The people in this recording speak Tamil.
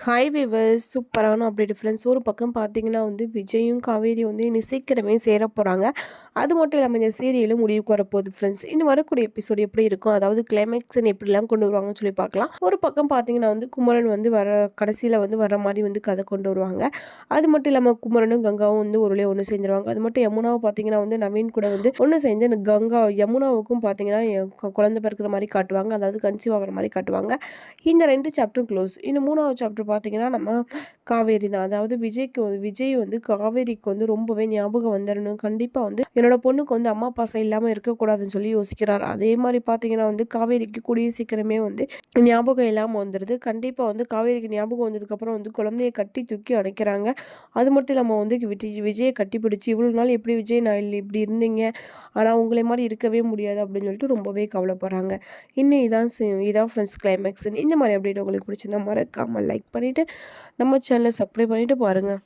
ஹாய் விவர்ஸ், சூப்பரான அப்டேட் ஃப்ரெண்ட்ஸ். ஒரு பக்கம் பார்த்தீங்கன்னா விஜயும் காவேரியும் இனி சீக்கிரமே சேர போகிறாங்க. அது மட்டும் இல்லாமல் இந்த சீரியலும் முடிவுக்கு வரப்போகுது ஃப்ரெண்ட்ஸ். இன்னும் வரக்கூடிய எபிசோடு எப்படி இருக்கும், அதாவது கிளைமேக்ஸ்ன்னு எப்படிலாம் கொண்டு வருவாங்கன்னு சொல்லி பார்க்கலாம். ஒரு பக்கம் பார்த்தீங்கன்னா குமரன் வர கடைசியில் வர மாதிரி கதை கொண்டு வருவாங்க. அது மட்டும் இல்லாமல் குமரனும் கங்காவும் ஒருலே ஒன்று சேர்ந்துருவாங்க. அது மட்டும் யமுனாவை பார்த்தீங்கன்னா நவீன் கூட ஒன்று சேர்ந்து கங்கா யமுனாவுக்கும் பார்த்தீங்கன்னா குழந்தை பிறக்கிற மாதிரி காட்டுவாங்க, அதாவது கன்சீவ் ஆகிற மாதிரி காட்டுவாங்க. இந்த 2 சாப்டரும் க்ளோஸ். இன்னும் 3வது சாப்டர் பார்த்தீங்கன்னா நம்ம காவேரி தான். அதாவது விஜய் காவேரிக்கு ரொம்பவே ஞாபகம் வந்துடணும். கண்டிப்பாக என்னோட பொண்ணுக்கு அம்மா பாசம் இல்லாமல் இருக்கக்கூடாதுன்னு சொல்லி யோசிக்கிறார். அதே மாதிரி பார்த்தீங்கன்னா காவேரிக்கு கூடிய சீக்கிரமே ஞாபகம் இல்லாமல் வந்துடுது. கண்டிப்பாக காவேரிக்கு ஞாபகம் வந்ததுக்கப்புறம் குழந்தைய கட்டி தூக்கி அணைக்கிறாங்க. அது மட்டும் இல்லாமல் விஜயை கட்டி பிடிச்சி இவ்வளோ நாள் எப்படி விஜய் நான் இல்லை இப்படி இருந்தீங்க, ஆனால் உங்களை மாதிரி இருக்கவே முடியாது அப்படின்னு சொல்லிட்டு ரொம்பவே கவலைப்படுறாங்க. இன்னும் இதான் ஃப்ரெண்ட்ஸ் கிளைமேக்ஸ். இந்த மாதிரி அப்டேட் உங்களுக்கு பிடிச்சிருந்தா மறக்காமல் லைக் பண்ணிவிட்டு நம்ம சேனலை சப்ஸ்கிரைப் பண்ணிவிட்டு பாருங்கள்.